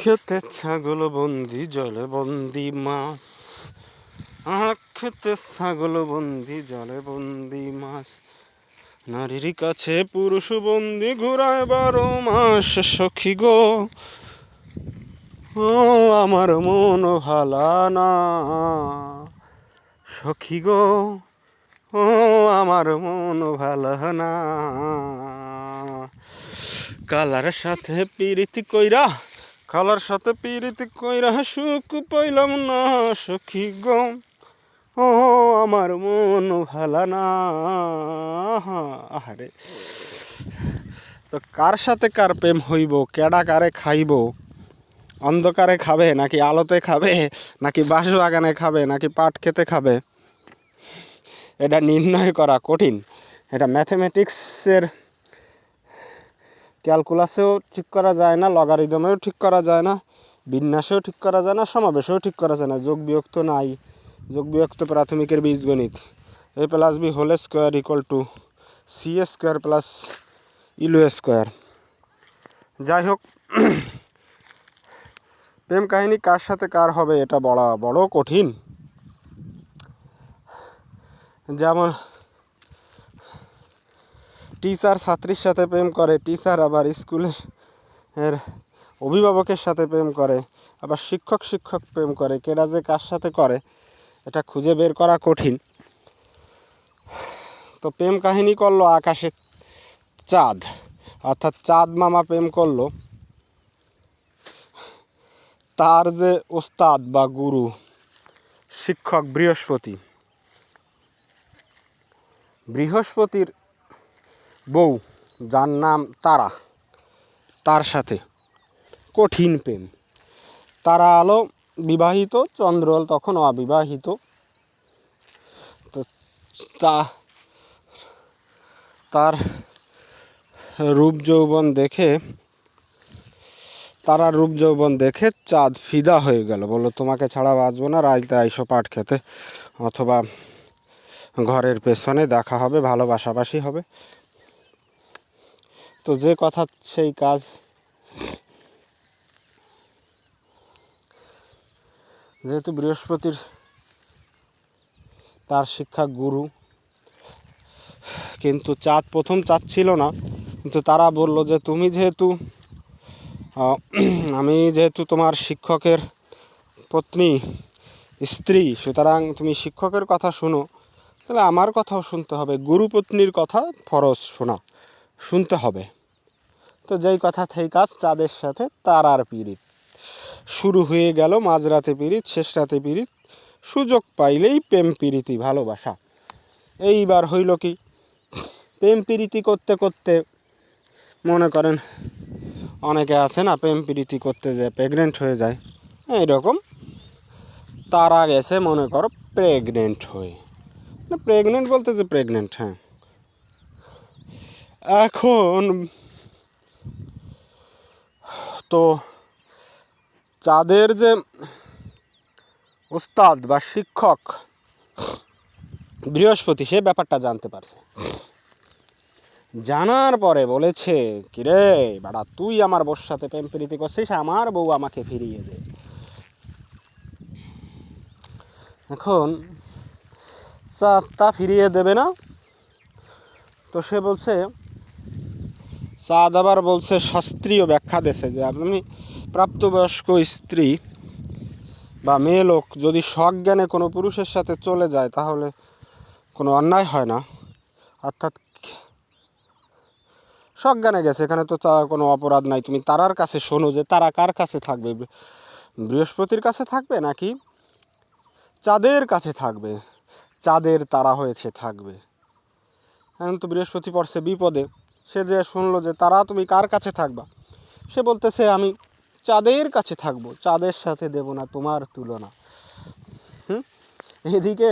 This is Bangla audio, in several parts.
খেতে ছাগল বন্দি জলে বন্দি মাছ, খেতে ছাগল বন্দি জলে বন্দি মাছ, নারীর কাছে পুরুষ বন্দি ঘুরায় 12 মাস। সখী গো ও আমার মন ভালা না, সখী গো ও আমার মন ভালা না। কালার সাথে পিরিতি কইরা, কালার সাথে পিরিতি কইরা সুখ পাইলাম না। সখী গো ও আমার মন ভালা না। আরে তো কার সাথে কার প্রেম হইব, কেডা কারে খাইব? অন্ধকারে খাবে নাকি আলোতে খাবে, নাকি বাঁশবাগানে খাবে নাকি পাট খেতে খাবে? এটা নির্ণয় করা কঠিন। এটা ম্যাথমেটিক্সের ক্যালকুলাসেও ঠিক করা যায় না, লগারিদমেও ঠিক করা যায় না, বিন্যাসেও ঠিক করা যায় না, সমাবেশেও ঠিক করা যায় না। যোগ বিয়োগ তো নাই, যোগ বিয়োগ তো প্রাথমিকের বীজগণিত। a + b whole square equal to c square plus U square. যাই হোক, প্রেম কাহিনী কার সাথে কার হবে এটা বলা বড় কঠিন। যেমন টিচার ছাত্রীর সাথে প্রেম করে, টিচার আবার স্কুলের অভিভাবকের সাথে প্রেম করে, আবার শিক্ষক শিক্ষক প্রেম করে। কেডা যে কার সাথে করে এটা খুঁজে বের করা কঠিন। তো প্রেম কাহিনী করলো আকাশে চাঁদ, অর্থাৎ চাঁদ মামা প্রেম করলো তার যে ওস্তাদ বা গুরু শিক্ষক বৃহস্পতি, বৃহস্পতির বউ যার নাম তারা, তার সাথে কঠিন প্রেম। তারা আলো বিবাহিত, চন্দ্রল তখন অবিবাহিত। তো তার রূপ যৌবন দেখে, তারা রূপ যৌবন দেখে চাঁদ ফিদা হয়ে গেল, বললো তোমাকে ছাড়া বাঁচবো না, রাইতে আইসো পাট খেতে, অথবা ঘরের পেছনে দেখা হবে, ভালোবাসাবাসি হবে। তো যে কথা সেই কাজ। যেহেতু বৃহস্পতির তার শিক্ষা গুরু, কিন্তু চাঁদ প্রথম চাচ্ছিল না, কিন্তু তারা বলল যে তুমি যেহেতু আমি যেহেতু তোমার শিক্ষকের পত্নী স্ত্রী, সুতরাং তুমি শিক্ষকের কথা শুনো, তাহলে আমার কথাও শুনতে হবে, গুরুপত্নীর কথা ফরজ শুনতে হবে। তো যেই কথা সেই কাজ, চাঁদের সাথে তারার পীড়িত শুরু হয়ে গেল। মাঝরাতে পীড়িত, শেষ রাতে পীড়িত, সুযোগ পাইলেই প্রেম প্রীতি ভালোবাসা। এইবার হইল কি, প্রেম প্রীতি করতে করতে মনে করেন অনেকে আছে না, প্রেম প্রীতি করতে যায় প্রেগনেন্ট হয়ে যায়। এইরকম তারা গেছে মনে করো প্রেগনেন্ট হয়ে, না প্রেগনেন্ট বলতে যে প্রেগনেন্ট, হ্যাঁ। এখন তো চাঁদের যে ওস্তাদ বা শিক্ষক বৃহস্পতি, সে ব্যাপারটা জানতে পারছে। জানার পরে বলেছে, কিরে বাড়া, তুই আমার বউর সাথে প্রেম প্রীতি করছিস, আমার বউ আমাকে ফিরিয়ে দে। এখন চাঁদ তা ফিরিয়ে দেবে না। তো সে বলছে, চাঁদ আবার বলছে, শাস্ত্রীয় ব্যাখ্যা দিয়েছে যে আপনি প্রাপ্তবয়স্ক স্ত্রী বা মেয়ে লোক যদি সজ্ঞানে কোনো পুরুষের সাথে চলে যায় তাহলে কোনো অন্যায় হয় না। অর্থাৎ সজ্ঞানে গেছে, এখানে তো কোনো অপরাধ নাই। তুমি তারার কাছে শোনো যে তারা কার কাছে থাকবে, বৃহস্পতির কাছে থাকবে নাকি চাঁদের কাছে থাকবে? চাঁদের তারা হয়েছে থাকবে। এখন তো বৃহস্পতি পড়ছে বিপদে। সে যে শুনলো যে তারা তুমি কার কাছে থাকবা, সে বলতেছে আমি চাঁদের কাছে থাকবো, চাঁদের সাথে দেব না তোমার তুলনা। এদিকে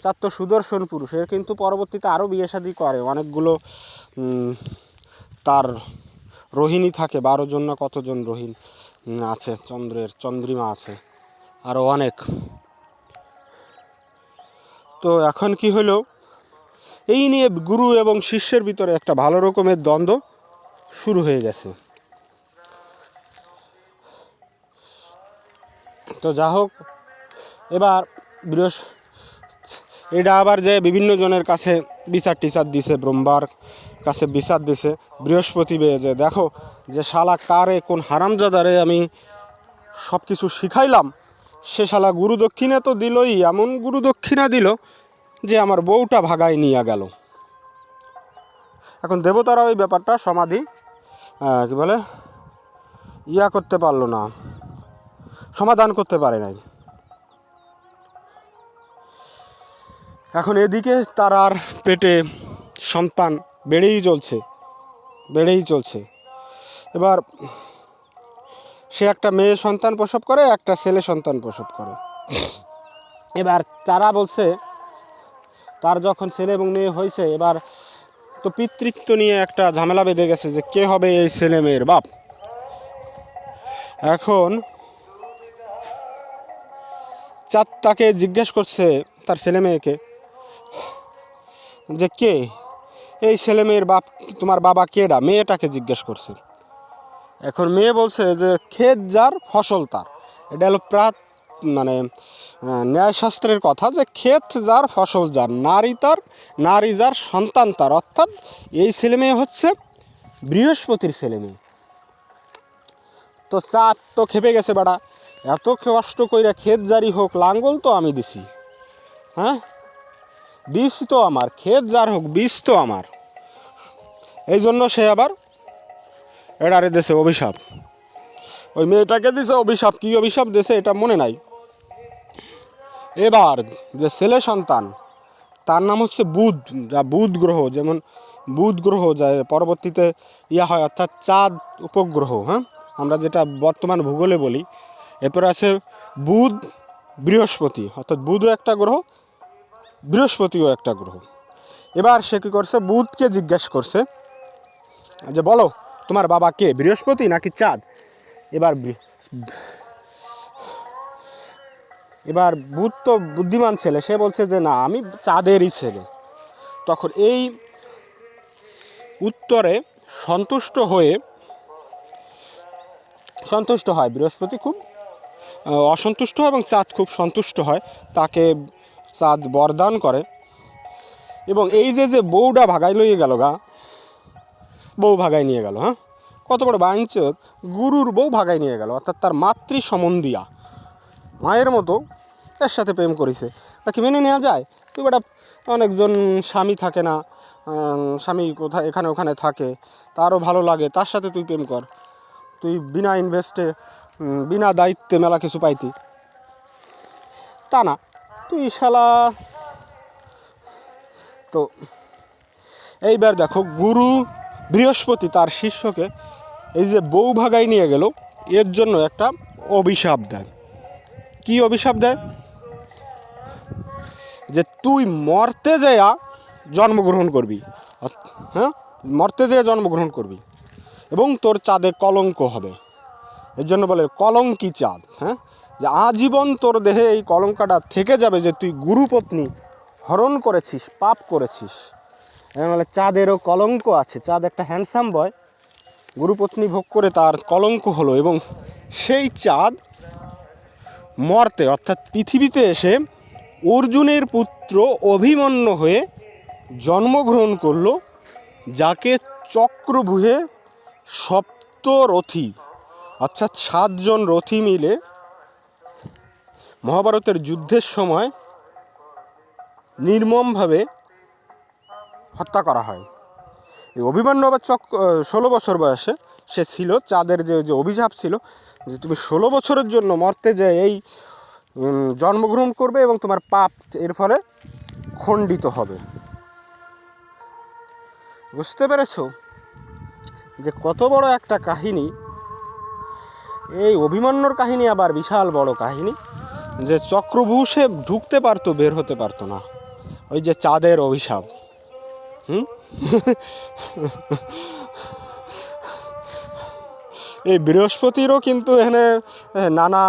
চাঁদ তো সুদর্শন পুরুষ, এর কিন্তু পরবর্তীতে আরও বিয়ে শাদী করে। অনেকগুলো তার রোহিণী থাকে, 12 জন না কতজন রোহিণ আছে, চন্দ্রিমা আছে, আরও অনেক। তো এখন কি হলো, এই নিয়ে গুরু এবং শিষ্যের ভিতরে একটা ভালো রকমের দ্বন্দ্ব শুরু হয়ে গেছে। তো যা হোক, এবার এটা আবার যে বিভিন্ন জনের কাছে বিচার টিচার দিছে, ব্রহ্মার কাছে বিচার দিছে বৃহস্পতি যে দেখো যে শালা কারে কোন হারামজাদারে আমি সব কিছু শিখাইলাম, সে শালা গুরু দক্ষিণা তো দিলই, এমন গুরু দক্ষিণা দিল যে আমার বউটা ভাগায় নিয়ে গেল। এখন দেবতারা ওই ব্যাপারটা সমাধি কী বলে করতে পারলো না, সমাধান করতে পারে নাই। এখন এদিকে তার আর পেটে সন্তান বেড়েই চলছে। এবার সে একটা মেয়ে সন্তান প্রসব করে, একটা ছেলে সন্তান প্রসব করে। এবার তারা বলছে তার যখন ছেলে এবং মেয়ে হয়েছে, এবার তো পিতৃত্ব নিয়ে একটা ঝামেলা বেঁধে গেছে যে কে হবে এই ছেলে মেয়ের বাপ। এখন চাঁদ তাকে জিজ্ঞেস করছে তার ছেলে মেয়েকে যে কে এই ছেলে মেয়ের বাপ, তোমার বাবা কেডা, মেয়েটাকে জিজ্ঞেস করছে। এখন মেয়ে বলছে যে ক্ষেত যার ফসল তার। এটা হলো মানে ন্যায়শাস্ত্রের কথা যে ক্ষেত যার ফসল যার, নারী যার সন্তান তার। অর্থাৎ এই ছেলে মেয়ে হচ্ছে বৃহস্পতির ছেলে মেয়ে। তো চাঁদ তো খেপে গেছে, বেটা এত কষ্ট কইরা ক্ষেত জারি হোক, লাঙ্গল তো আমি দিছি, হ্যাঁ বীজ তো আমার, ক্ষেত যার হোক বীজ তো আমার। এই জন্য সে আবার এটারে দেশে অভিশাপ, ওই মেয়েটাকে দিছে অভিশাপ। কী অভিশাপ দিছে এটা মনে নাই। এবার যে ছেলে সন্তান তার নাম হচ্ছে বুধ, যা বুধ গ্রহ, যেমন বুধ গ্রহ যা পরবর্তীতে হয়, অর্থাৎ চাঁদ উপগ্রহ, হ্যাঁ আমরা যেটা বর্তমান ভূগোলে বলি। এরপর আছে বুধ বৃহস্পতি, অর্থাৎ বুধও একটা গ্রহ, বৃহস্পতিও একটা গ্রহ। এবার সে কী করছে, বুধকে জিজ্ঞাসা করছে যে বলো তোমার বাবা কে, বৃহস্পতি নাকি চাঁদ? এবার বুধ তো বুদ্ধিমান ছেলে, সে বলছে যে না আমি চাঁদেরই ছেলে। তখন এই উত্তরে সন্তুষ্ট হয় বৃহস্পতি, খুব অসন্তুষ্ট হয়, এবং চাঁদ খুব সন্তুষ্ট হয়। তাকে চাঁদ বরদান করে। এবং এই যে বউটা ভাগাই লইয়ে গেল বউ ভাগাই নিয়ে গেল, হ্যাঁ কত বড় বাইঞ্চত, গুরুর বউ ভাগাই নিয়ে গেল, অর্থাৎ তার মাতৃ সম্বন্ধীয়া মায়ের মতো এর সাথে প্রেম করেছে। তাকে মেনে নেওয়া যায়? তুই বেটা অনেকজন স্বামী থাকে না, স্বামী কোথায় এখানে ওখানে থাকে, তারও ভালো লাগে, তার সাথে তুই প্রেম কর। তুই বিনা ইনভেস্টে বিনা দায়িত্বে মেলা কিছু পাইতি, তা না, তুই শালা। তো এইবার দেখো গুরু বৃহস্পতি তার শিষ্যকে এই যে বউ ভাগাই নিয়ে গেল, এর জন্য একটা অভিশাপ দেয়। কি অভিশাপ দেয়? যে তুই মরতে যেয়া জন্মগ্রহণ করবি, হ্যাঁ মরতে যেয়ে জন্মগ্রহণ করবি, এবং তোর চাঁদে কলঙ্ক হবে। এর জন্য বলে কলঙ্কি চাঁদ, হ্যাঁ যে আজীবন তোর দেহে এই কলঙ্কটা থেকে যাবে যে তুই গুরুপত্নী হরণ করেছিস, পাপ করেছিস। বলে চাঁদেরও কলঙ্ক আছে। চাঁদ একটা হ্যান্ডসাম বয়, গুরুপত্নী ভোগ করে তার কলঙ্ক হলো। এবং সেই চাঁদ মর্তে অর্থাৎ পৃথিবীতে এসে অর্জুনের পুত্র অভিমন্যু হয়ে জন্মগ্রহণ করল, যাকে চক্রভূহে সপ্তরথী অর্থাৎ 7 জন রথী মিলে মহাভারতের যুদ্ধের সময় নির্মমভাবে হত্যা করা হয়। এই অভিমন্যু আবার 16 বছর বয়সে সে ছিল। চাঁদের যে অভিশাপ ছিল যে তুমি 16 বছরের জন্য মর্তে যে এই জন্মগ্রহণ করবে এবং তোমার পাপ এর ফলে খণ্ডিত হবে। বুঝতে পেরেছ যে কত বড় একটা কাহিনী। এই অভিমন্যুর কাহিনী আবার বিশাল বড় কাহিনী, যে চক্রভূ সে ঢুকতে পারতো, বের হতে পারতো না, ওই যে চাঁদের অভিশাপ। এই বৃহস্পতিরও কিন্তু এখানে নানা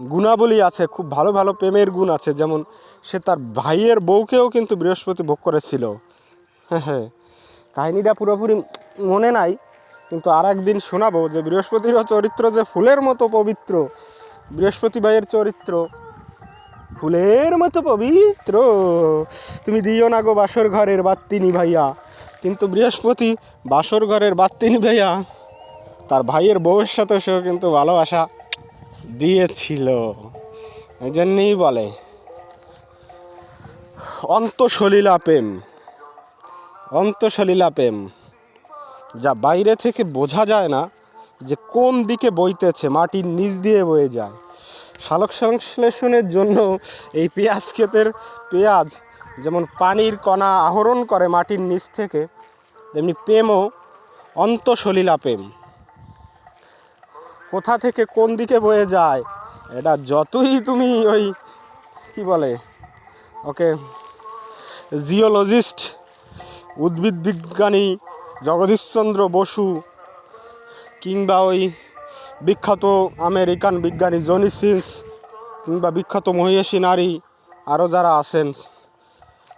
গুণাবলী আছে, খুব ভালো ভালো প্রেমের গুণ আছে। যেমন সে তার ভাইয়ের বউকেও কিন্তু বৃহস্পতি ভোগ করেছিল। হ্যাঁ কাহিনীটা পুরোপুরি মনে নাই, কিন্তু আর একদিন শোনাবো যে বৃহস্পতিরও চরিত্র যে ফুলের মতো পবিত্র, বৃহস্পতি ভাইয়ের চরিত্র ফুলের মতো পবিত্র, তুমি দিও না গো বাসর ঘরের বাত্তি নিভাইয়া। কিন্তু বৃহস্পতি বাসর ঘরের বাত্তি নিভাইয়া তার ভাইয়ের বউয়ের সাথে সেও কিন্তু ভালোবাসা দিয়েছিল। এই জন্যই বলে অন্তঃসলীলা প্রেম, অন্তঃসলীলা প্রেম, যা বাইরে থেকে বোঝা যায় না যে কোন দিকে বইতেছে, মাটির নিচ দিয়ে বয়ে যায়। সালোক সংশ্লেষণের জন্য এই পেঁয়াজ ক্ষেতের পেঁয়াজ যেমন পানির কণা আহরণ করে মাটির নিচ থেকে, তেমনি প্রেমও অন্তঃসলীলা প্রেম। কোথা থেকে কোন দিকে বয়ে যায় এটা যতই তুমি ওই কি বলে ওকে জিওলজিস্ট, উদ্ভিদ বিজ্ঞানী জগদীশচন্দ্র বসু কিংবা ওই বিখ্যাত আমেরিকান বিজ্ঞানী জনি সিন্স কিংবা বিখ্যাত মহিষী নারী আরও যারা আছেন,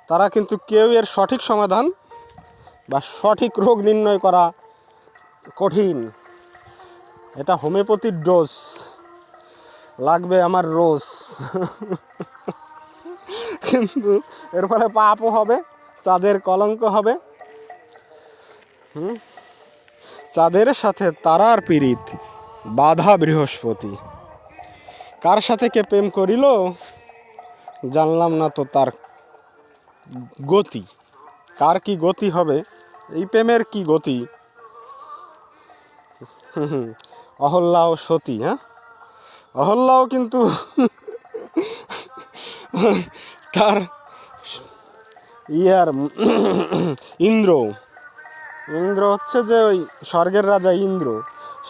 তারা কিন্তু কেউ এর সঠিক সমাধান বা সঠিক রোগ নির্ণয় করা কঠিন। এটা হোমিওপ্যাথির ডোজ লাগবে আমার রোজ। কিন্তু এর ফলে পাপও হবে, চাঁদের কলঙ্ক হবে। চাঁদের সাথে তারার পীড়িত বাধা বৃহস্পতি। কার সাথে কে প্রেম করিল জানলাম না তো তার গতি, কার কি গতি হবে, এই প্রেমের কি গতি। অহল্যা ও সতী, হ্যাঁ অহল্যাও কিন্তু তার ইয়ার ইন্দ্র হচ্ছে যে ওই স্বর্গের রাজা ইন্দ্র,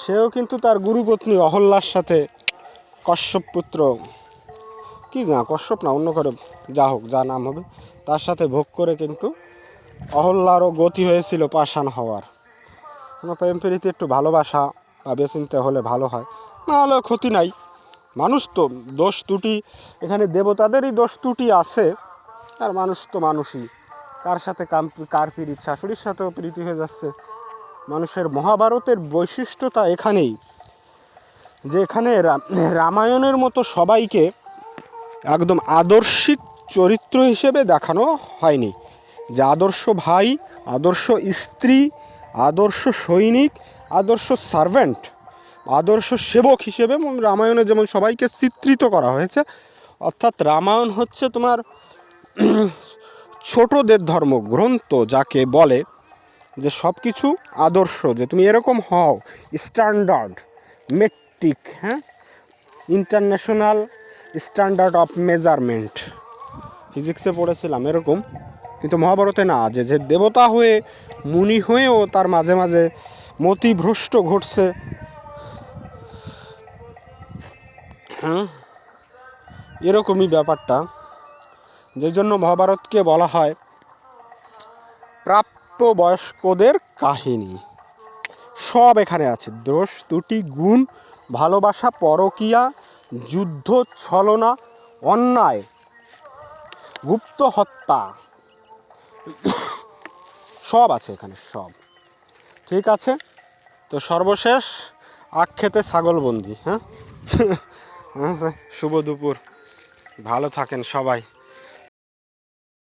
সেও কিন্তু তার গুরুপত্নী অহল্যার সাথে কশ্যপ পুত্র, কি না কশ্যপ না অন্য করে যা হোক যা নাম হবে, তার সাথে ভোগ করে কিন্তু অহল্যারও গতি হয়েছিল পাষাণ হওয়ার। প্রেম প্রীতি একটু ভালোবাসা ভাবে চিনতে হলে ভালো হয়, না হলেও ক্ষতি নাই। মানুষ তো দোষ ত্রুটি, এখানে দেবতাদেরই দোষ ত্রুটি আছে, আর মানুষ তো মানুষই। কার সাথে কার প্রীতি, শাশুড়ির সাথেও প্রীতি হয়ে যাচ্ছে। মানুষের মহাভারতের বৈশিষ্ট্যতা এখানেই যে এখানে রামায়ণের মতো সবাইকে একদম আদর্শিক চরিত্র হিসেবে দেখানো হয়নি, যে আদর্শ ভাই, আদর্শ স্ত্রী, আদর্শ সৈনিক, আদর্শ সার্ভেন্ট, আদর্শ সেবক হিসেবে রামায়ণে যেমন সবাইকে চিত্রিত করা হয়েছে। অর্থাৎ রামায়ণ হচ্ছে তোমার ছোটদের ধর্মগ্রন্থ, যাকে বলে যে সব কিছু আদর্শ, যে তুমি এরকম হও, স্ট্যান্ডার্ড মেট্রিক, হ্যাঁ ইন্টারন্যাশনাল স্ট্যান্ডার্ড অফ মেজারমেন্ট, ফিজিক্সে পড়েছিলাম এরকম। কিন্তু মহাভারতে না, যে যে দেবতা হয়ে মুনি হয়েও তার মাঝে মাঝে মতিভ্রষ্ট ঘটছে, হ্যাঁ এরকমই ব্যাপারটা। যে জন্য মহাভারতকে বলা হয় প্রাপ্তবয়স্কদের কাহিনী। সব এখানে আছে, দোষ ত্রুটি, গুণ, ভালোবাসা, পরকীয়া, যুদ্ধ, ছলনা, অন্যায়, গুপ্ত হত্যা, সব আছে এখানে, সব ঠিক আছে। তো সর্বশেষ আখ খেতে ছাগলবন্দি, হ্যাঁ। শুভ দুপুর, ভালো থাকেন সবাই।